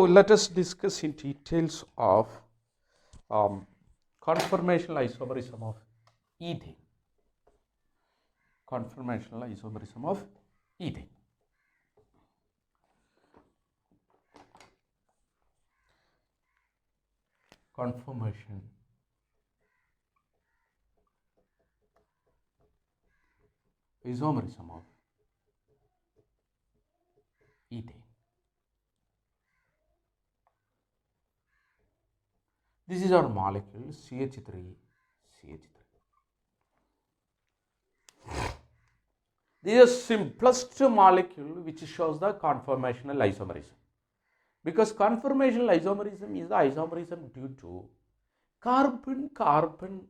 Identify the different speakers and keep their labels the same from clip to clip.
Speaker 1: let us discuss in details of conformational isomerism of ethane. Conformational isomerism of ethane. Conformation isomerism of ethane. This is our molecule CH3, CH3. This is the simplest molecule which shows the conformational isomerism. Because conformational isomerism is the isomerism due to carbon-carbon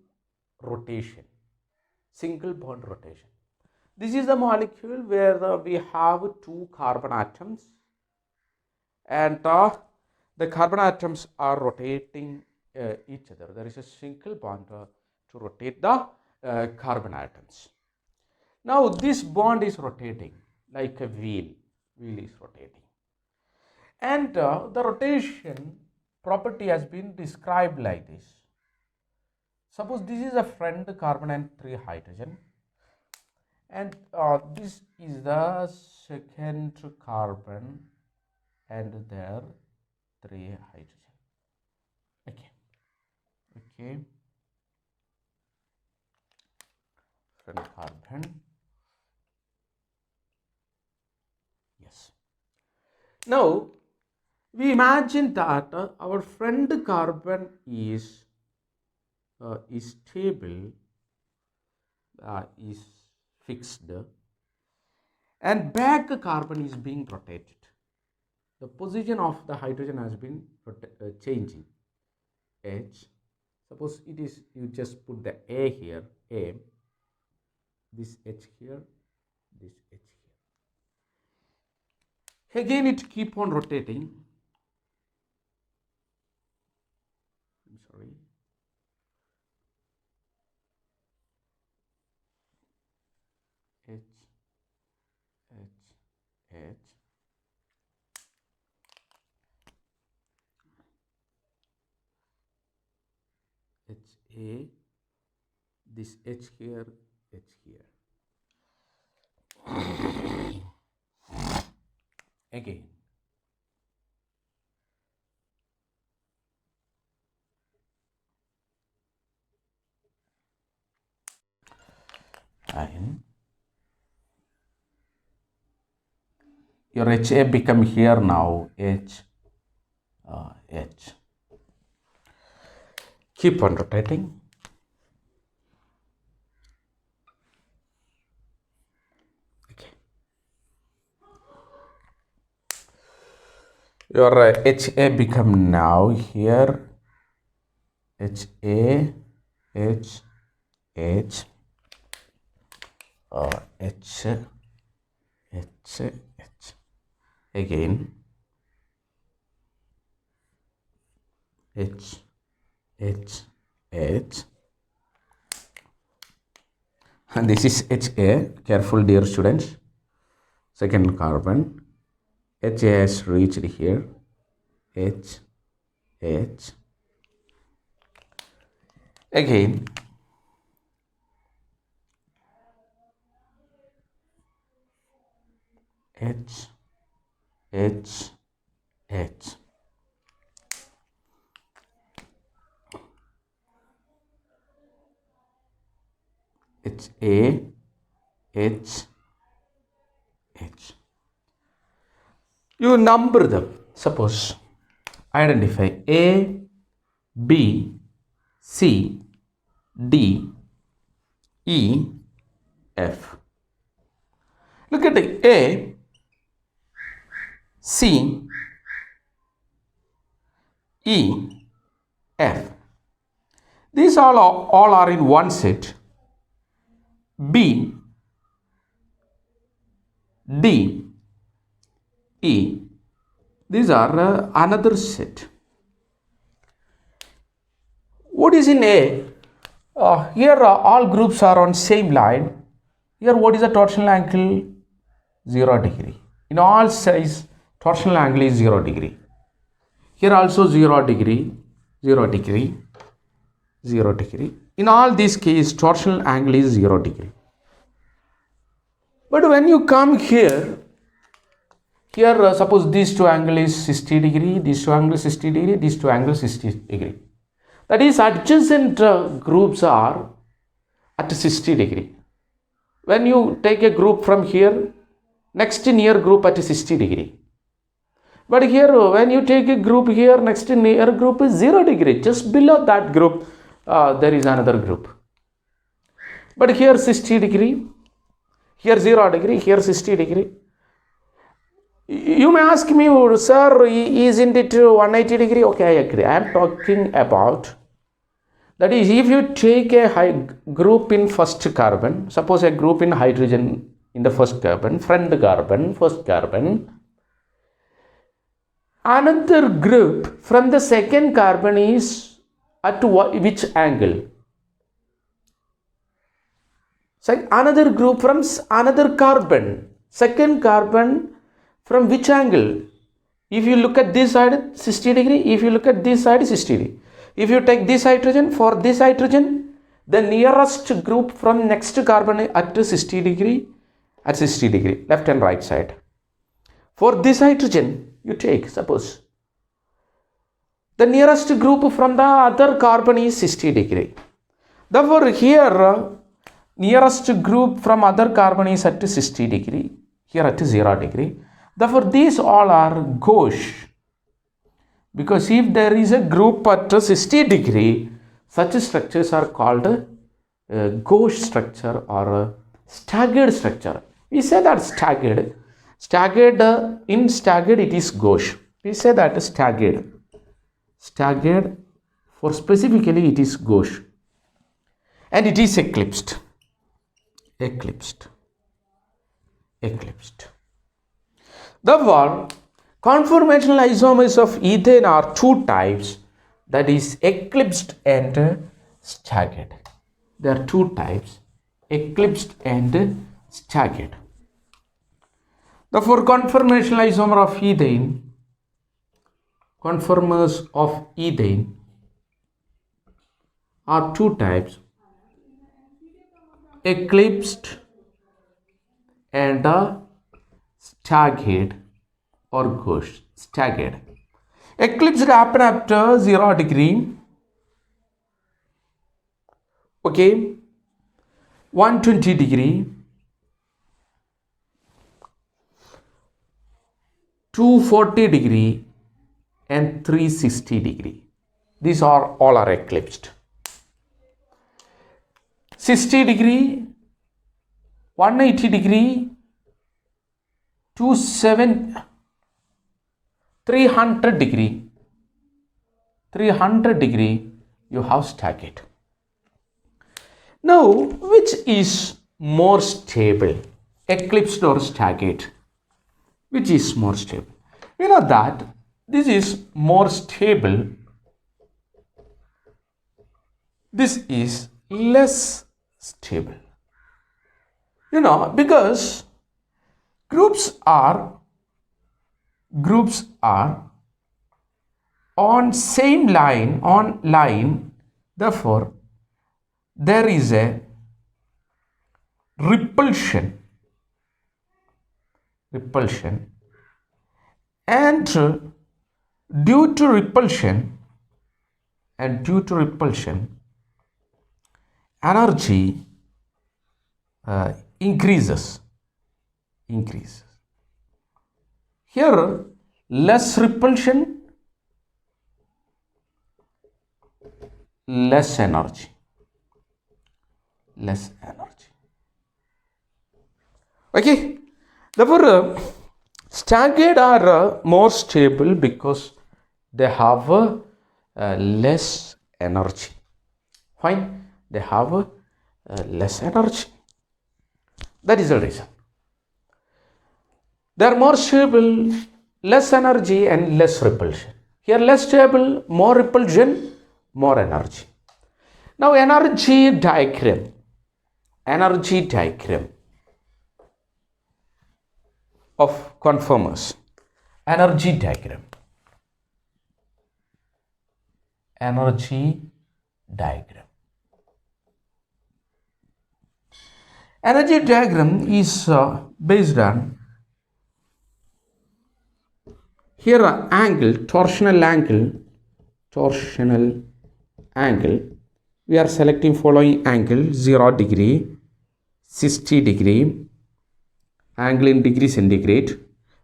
Speaker 1: rotation, single bond rotation. This is a molecule where we have two carbon atoms and the carbon atoms are rotating each other. There is a single bond to rotate the carbon atoms. Now this bond is rotating like a wheel is rotating. And the rotation property has been described like this. Suppose this is a friend carbon and 3 hydrogen. And this is the second carbon and there 3 hydrogen. Okay. Friend carbon. Yes. Now we imagine that our friend carbon is stable, is fixed, and back carbon is being rotated. The position of the hydrogen has been changing. H. Suppose it is, you just put the A here, A, this H here, this H here. Again it keep on rotating. I'm sorry. H, H, H. HA, this H here, H here. Again. And your HA become here now H, H. Keep on rotating. Okay. Your HA become now here HA, H, H, H, H, H. Again H, H, H, and this is HA. Careful, dear students. Second carbon. HA has reached here. H, H. Again. H, H, H. HA, H, H. You number them. Suppose identify A, B, C, D, E, F. Look at the A, C, E, F. These all are in one set. B, D, E. These are another set. What is in A? Here all groups are on same line. Here what is the torsional angle? 0 degree. In all sides, torsional angle is 0 degree. Here also 0 degree, 0 degree, 0 degree. In all these cases, torsional angle is 0 degree. But when you come here suppose these two angle is 60 degree, these two angle is 60 degree, these two angles 60 degree. That is, adjacent groups are at 60 degree. When you take a group from here, next near group at 60 degree. But here, when you take a group here, next near group is 0 degree. Just below that group, there is another group. But here 60 degree, here 0 degree, here 60 degree. You may ask me, sir, isn't it 180 degree? Okay, I agree. I am talking about, that is, if you take a group in first carbon, suppose a group in hydrogen in the first carbon, first carbon, another group from the second carbon is at which angle? So another group from another carbon, second carbon, from which angle? If you look at this side, 60 degree. If you look at this side, 60 degree. If you take this hydrogen, for this hydrogen, the nearest group from next carbon at 60 degree, left and right side. For this hydrogen, you take, suppose, the nearest group from the other carbon is 60 degree. Therefore, here, nearest group from other carbon is at 60 degree, here at 0 degree. Therefore, these all are gauche. Because if there is a group at 60 degree, such structures are called gauche structure or staggered structure. We say that staggered. In staggered it is gauche. We say that staggered. Staggered, for specifically it is gauche. And it is eclipsed. Therefore, conformational isomers of ethane are two types, that is eclipsed and staggered. There are two types, eclipsed and staggered. Therefore, conformational isomer of ethane, conformers of ethane are two types, eclipsed and staggered or gauche. Staggered. Eclipsed happen after 0 degree. Okay. 120 degree. 240 degree and 360 degree. These are all are eclipsed. 60 degree, 180 degree, 300 degree, you have staggered. Now, which is more stable, eclipsed or staggered? Which is more stable? We know that this is more stable. This is less stable. Because groups are on same line, therefore there is a repulsion, and due to repulsion energy increases. Here, less repulsion, less energy. Okay. Therefore, staggered are more stable because they have less energy. Fine. They have less energy. That is the reason. They are more stable, less energy and less repulsion. Here less stable, more repulsion, more energy. Now energy diagram of conformers. Energy diagram. energy diagram. Energy diagram is based on here angle, torsional angle. We are selecting following angle: 0 degree, 60 degree, angle in degree centigrade.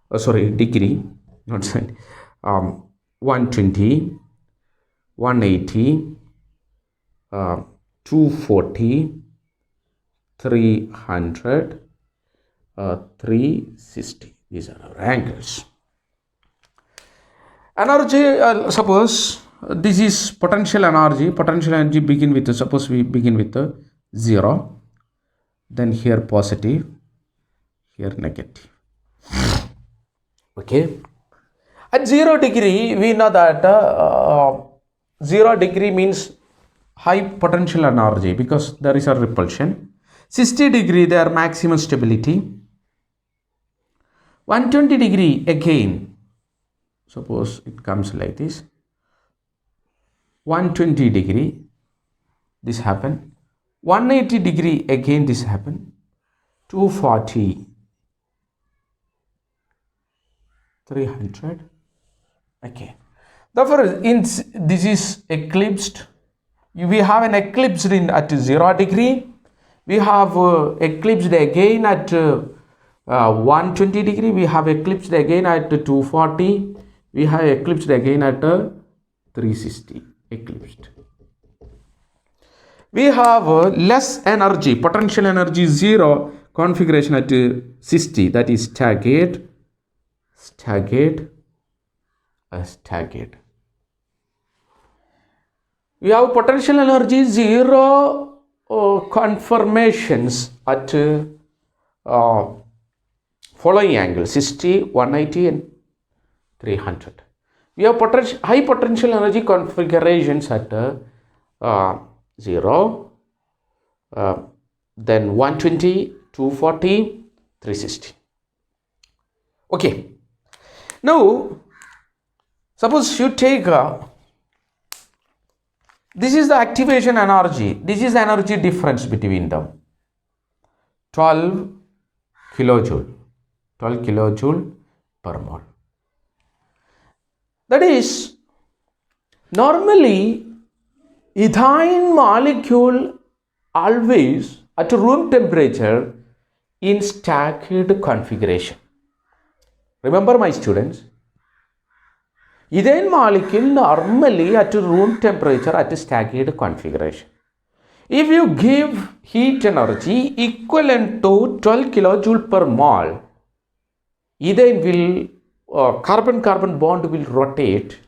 Speaker 1: Degree, not cent. 120, 180, 240, 300, 360. These are our angles. Energy, suppose this is potential energy. Potential energy begin with, suppose we begin with 0, then here positive, here negative. Okay. At 0 degree, we know that 0 degree means high potential energy because there is a repulsion. 60 degree, there maximum stability. 120 degree, again, suppose it comes like this. 120 degree, this happen. 180 degree, again this happen. 240, 300. Okay. Therefore, this is eclipsed. We have an eclipse at 0 degree. We have eclipsed again at 120 degree. We have eclipsed again at 240. We have eclipsed again at 360. Eclipsed. We have less energy, potential energy 0, configuration at 60. That is staggered. We have potential energy 0 conformations at following angle: 60, 180 and 300. We have high potential energy configurations at 0, then 120, 240, 360. Okay. Now, suppose you take this is the activation energy. This is the energy difference between them. 12 kilojoule per mole. That is, normally ethane molecule always at room temperature in staggered configuration. Remember, my students, ethane molecule normally at room temperature at staggered configuration. If you give heat energy equivalent to 12 kilojoule per mole, ethane will carbon-carbon bond will rotate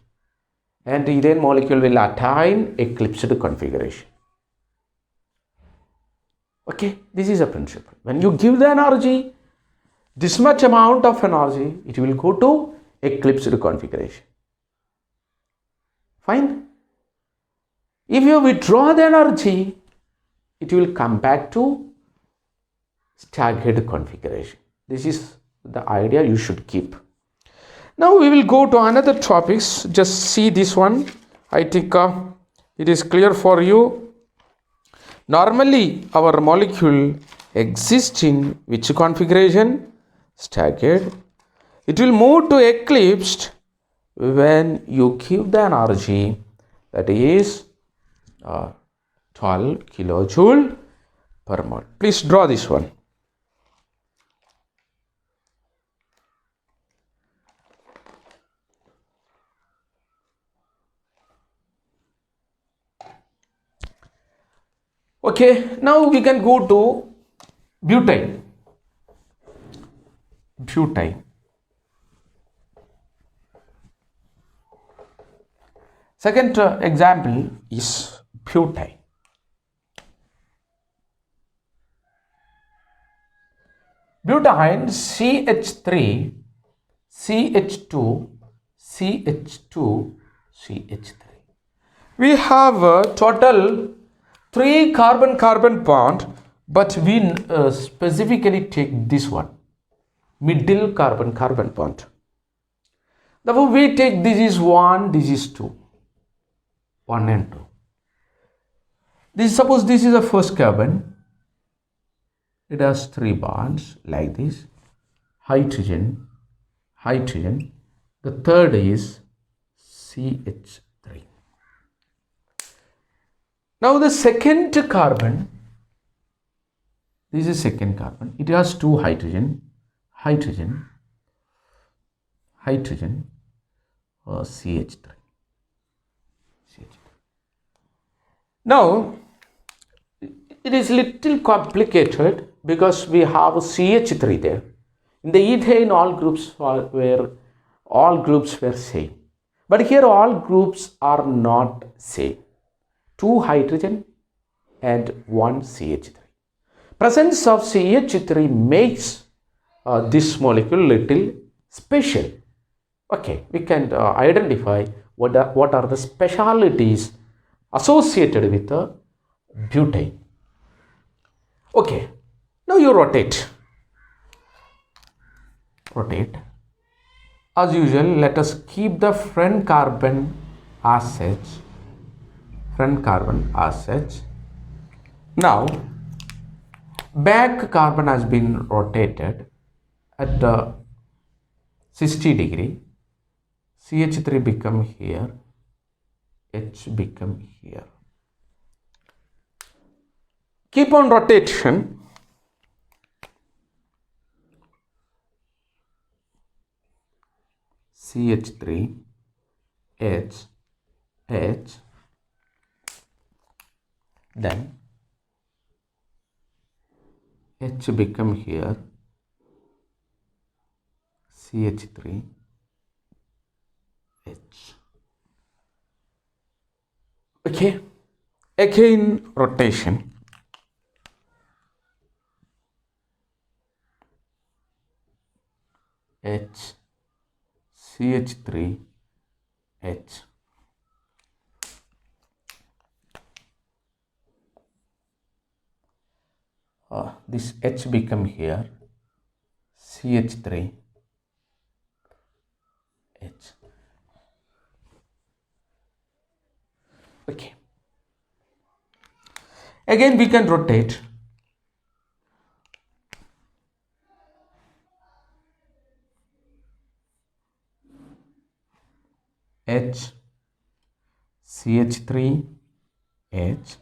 Speaker 1: and ethane molecule will attain eclipsed configuration. Okay, this is a principle. When you give the energy, this much amount of energy, it will go to eclipsed configuration. Fine. If you withdraw the energy, it will come back to staggered configuration. This is the idea you should keep. Now we will go to another topics. Just see this one. I think it is clear for you. Normally our molecule exists in which configuration? Staggered. It will move to eclipsed when you give the energy, that is 12 kilojoule per mole. Please draw this one. Okay, now we can go to butane. Second example is butane. Butane CH3, CH2, CH2, CH3. We have a total 3 carbon-carbon bond, but we specifically take this one, middle carbon-carbon bond. Therefore, we take this is 1, this is 2. 1 and 2. Suppose this is the first carbon. It has 3 bonds like this. Hydrogen. The third is CH3. Now the second carbon, this is second carbon. It has 2 hydrogen, CH3. Now it is little complicated because we have CH3 there. In the ethane, all groups were same, but here all groups are not same. 2 hydrogen and 1 CH3. Presence of CH3 makes this molecule little special. Okay, we can identify what are the specialities associated with the butane. Okay, now you rotate. As usual, let us keep the front carbon as such. Now, back carbon has been rotated at 60 degree. CH3 become here, H become here. Keep on rotation. CH3, H, then H become here, CH3, H. Okay, again rotation. H, CH3, H. This H become here, CH3, H. Okay. Again we can rotate. H, CH3, H.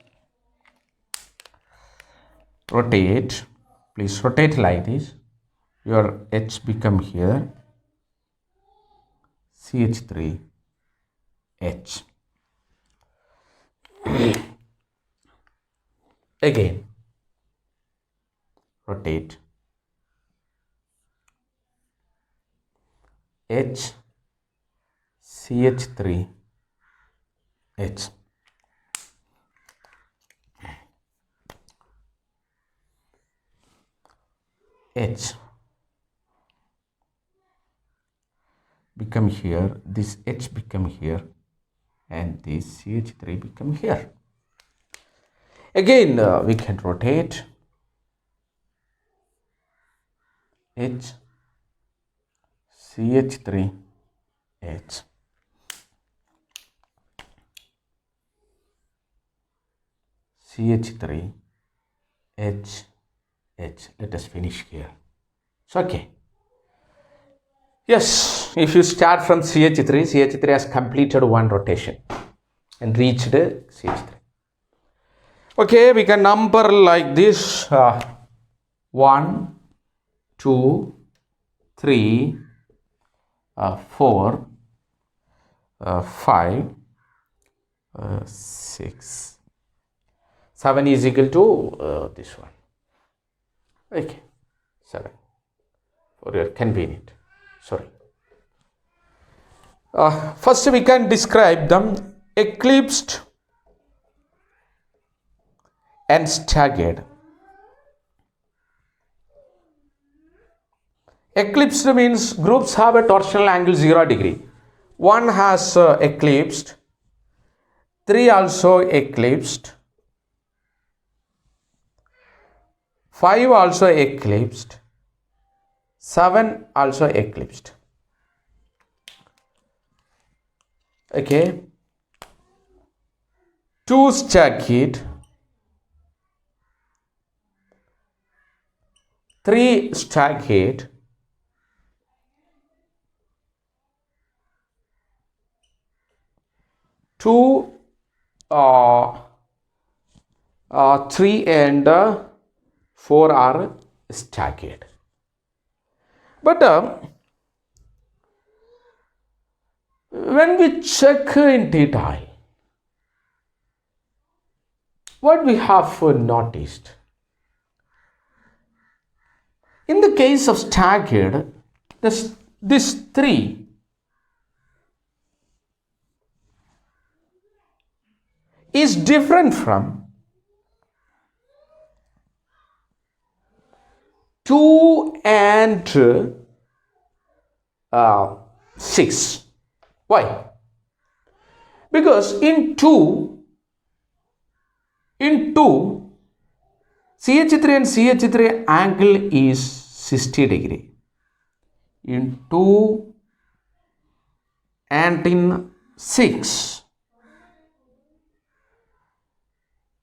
Speaker 1: Rotate. Please rotate like this. Your H become here, CH3, H. Again rotate. H, CH3, H. H become here, this H become here, and this CH3 become here. Again we can rotate. H, CH3, H. CH3, H, H. Let us finish here. It's okay. Yes, if you start from CH3 has completed one rotation and reached CH3. Okay, we can number like this: 1, 2, 3, 4, 5, 6, 7 is equal to this one. Okay, 7 for your convenient. Sorry. First we can describe them: eclipsed and staggered. Eclipsed means groups have a torsional angle 0 degree. 1 has eclipsed, 3 also eclipsed, 5 also eclipsed, 7 also eclipsed. Okay. 2 stacked, 3 stacked, 2 3 and 4 are stacked. But when we check in detail, what we have noticed, in the case of staggered, this 3 is different from 2 and 6. Why? Because in 2, CH3 and CH3 angle is 60 degree. In 2 and in 6,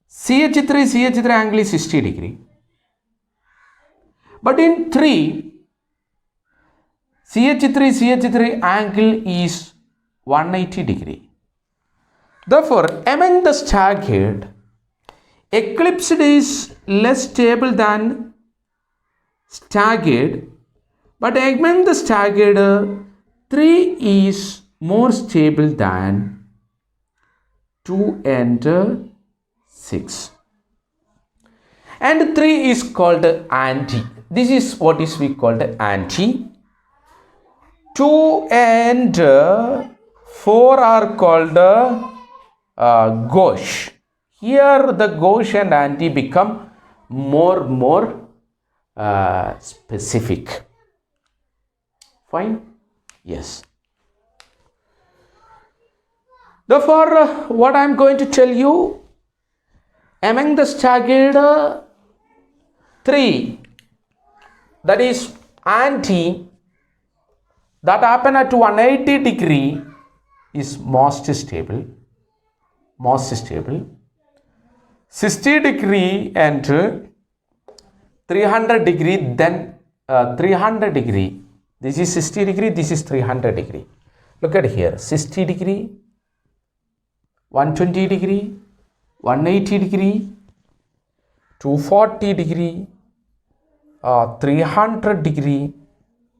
Speaker 1: CH3 angle is 60 degree. But in 3, CH3 angle is 180 degree. Therefore, among the staggered, eclipsed is less stable than staggered, but among the staggered, 3 is more stable than 2 and 6. And 3 is called anti. This is what is we called anti. 2 and 4 are called gauche. Here the gauche and anti become more specific. Fine? Yes. Therefore, what I am going to tell you, among the staggered 3, that is anti, that happen at 180 degree is most stable. 60 degree and 300 degree, then 300 degree. This is 60 degree, this is 300 degree. Look at here, 60 degree, 120 degree, 180 degree, 240 degree, 300 degree,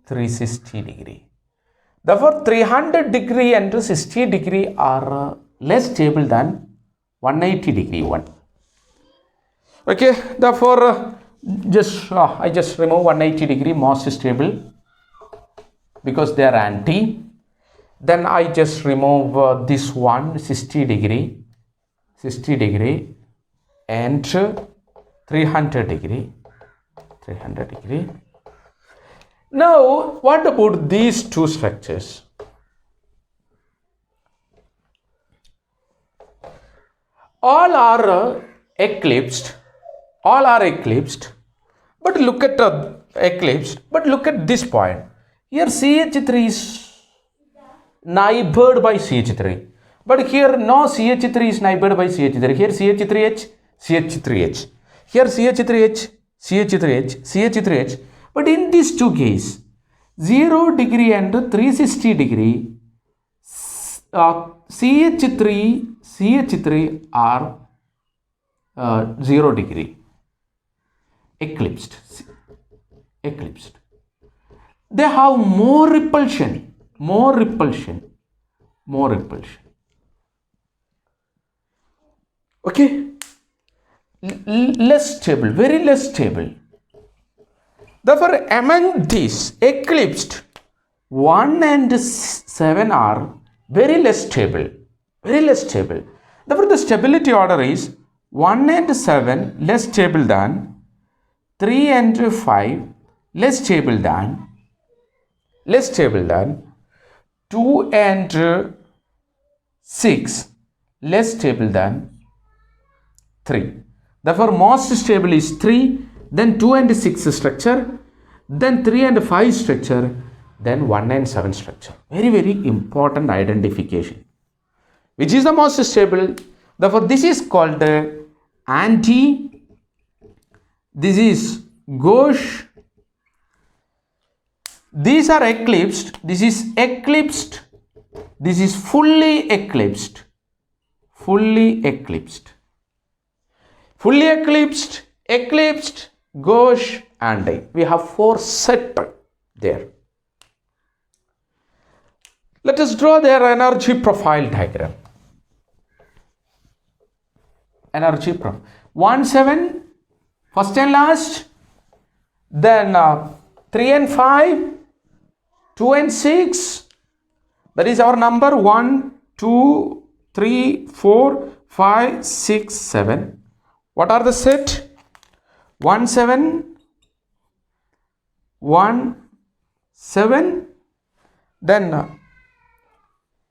Speaker 1: 360 degree. Therefore, 300 degree and 60 degree are less stable than 180 degree one. Okay, therefore, I just remove 180 degree most stable because they are anti. Then I just remove this one 60 degree and 300 degree. Now, what about these two structures? All are eclipsed, but look at but look at this point. Here CH3 is neighbored by CH3, but here no CH3 is neighbored by CH3. Here CH3H, CH3H. Here CH3H, CH3H, CH3H. But in these two cases, 0 degree and 360 degree, CH3 are 0 degree, eclipsed. They have more repulsion. Okay, less stable, very less stable. Therefore, among these eclipsed, 1 and 7 are very less stable. Therefore, the stability order is 1 and 7 less stable than 3 and 5 less stable than 2 and 6 less stable than 3. Therefore, most stable is 3, then 2 and 6 structure, then 3 and 5 structure, then 1 and 7 structure. Very important identification. Which is the most stable? Therefore, this is called anti, this is gauche, these are eclipsed, this is eclipsed, this is fully eclipsed, fully eclipsed, fully eclipsed, eclipsed, gauche, anti. We have 4 set there. Let us draw their energy profile diagram. Energy profile. 1, 7, first and last. Then 3 and 5, 2 and 6. That is our number 1, 2, 3, 4, 5, 6, 7. What are the set? 1, 7, 1, 7. Then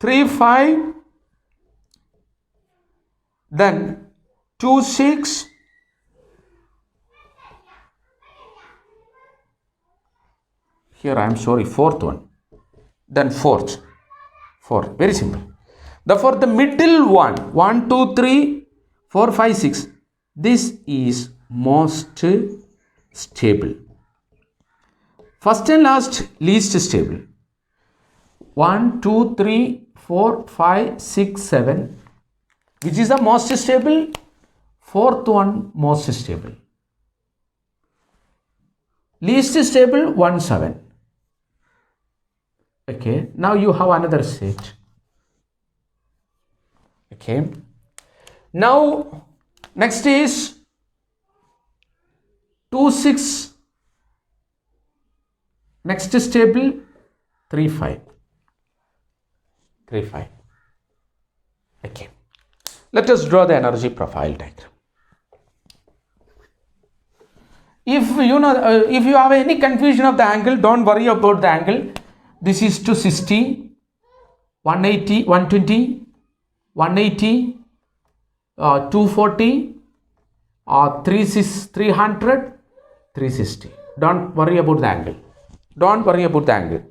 Speaker 1: 3, 5. Then 2, 6. Here I am sorry, 4th one. Then 4th. 4. Very simple. Therefore, the middle one, 1, 2, 3, 4, 5, 6. This is most stable. First and last, least stable. 1, 2, 3, 4, 5, 6, 7. Which is the most stable? 4th one, most stable. Least stable, 1, 7. Okay, now you have another set. Okay, now next is 2, 6. Next stable 3, 5. 3, 5. Okay, let us draw the energy profile diagram. If you know, if you have any confusion of the angle, don't worry about the angle. This is 260, 180, 120, 180, 240, 300, 360. Don't worry about the angle. Don't worry about the angle.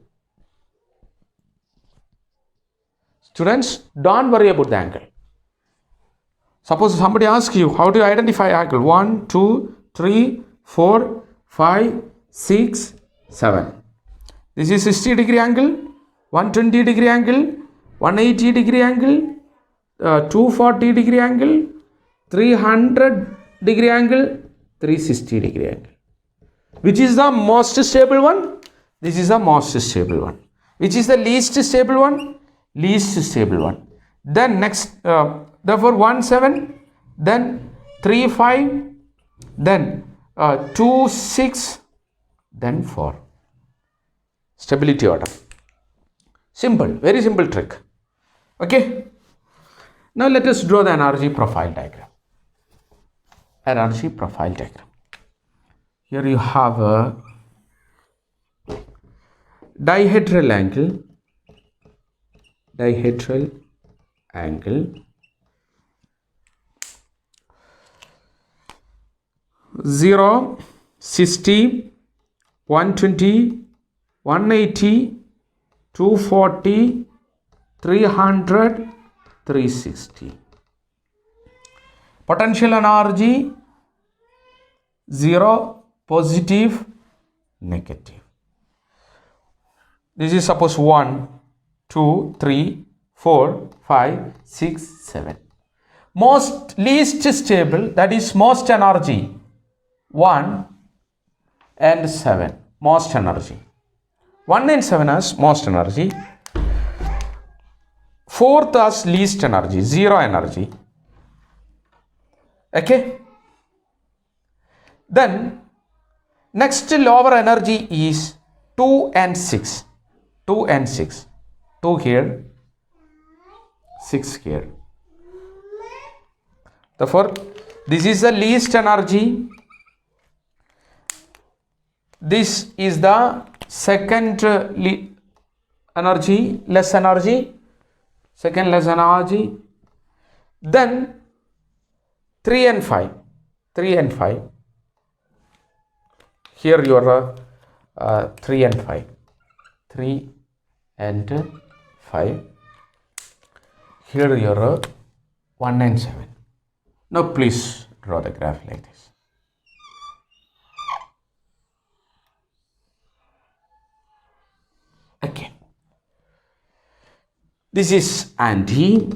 Speaker 1: Students, don't worry about the angle. Suppose somebody asks you, how do you identify angle? 1, 2, 3, 4, 5, 6, 7. This is 60 degree angle, 120 degree angle, 180 degree angle, 240 degree angle, 300 degree angle, 360 degree angle. Which is the most stable one? This is the most stable one. Which is the least stable one? Least stable one. Then next, therefore 1, 7, then 3, 5, then 2, 6, then 4. Stability order. Simple, very simple trick. Okay. Now let us draw the energy profile diagram. Energy profile diagram. Here you have a dihedral angle. Dihedral angle. 0, 60, 120, 180, 240, 300, 360. Potential energy 0, positive, negative. This is suppose 1, 2, 3, 4, 5, 6, 7. Most least stable, that is most energy 1 and 7. Most energy 1 and 7 as most energy. 4th as least energy, 0 energy. Okay. Then next lower energy is 2 and 6. 2 and 6. 2 here, 6 here. Therefore, this is the least energy. This is the second energy, less energy. Second less energy. Then 3 and 5. 3 and 5. Here your 3 and 5. 3 and 5. Here your 197. Now please draw the graph like this. Okay. This is anti.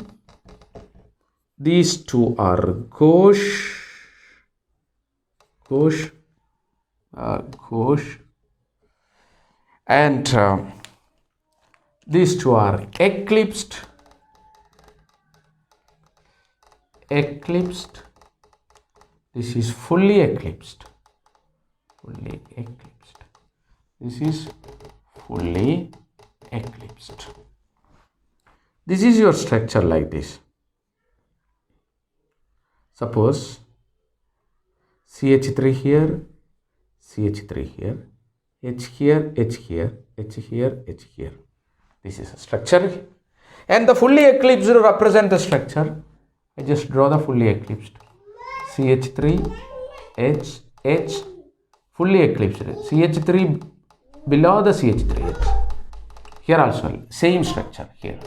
Speaker 1: These two are gauche. And these two are eclipsed. This is fully eclipsed. This is fully eclipsed. This is your structure like this. Suppose CH3 here, CH3 here, H here, H here, H here, H here. This is a structure. And the fully eclipsed represent the structure. I just draw the fully eclipsed. CH3, H, H, fully eclipsed. CH3 below the CH3H. Here also, same structure here.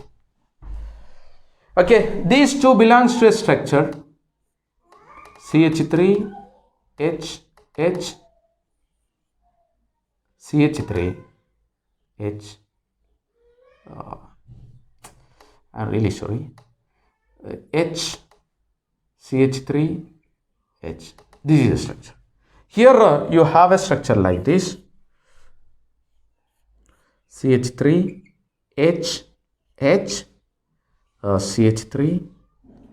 Speaker 1: Okay, these two belongs to a structure. CH3, H, H, CH3, H. I'm really sorry. H, CH3, H. This is a structure. Here you have a structure like this. CH3, H, H, CH3,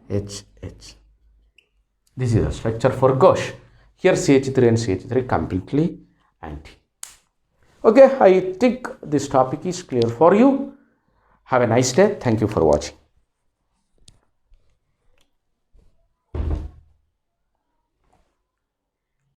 Speaker 1: H, H. This is a structure for gauche. Here CH3 and CH3 completely anti. Okay, I think this topic is clear for you. Have a nice day. Thank you for watching.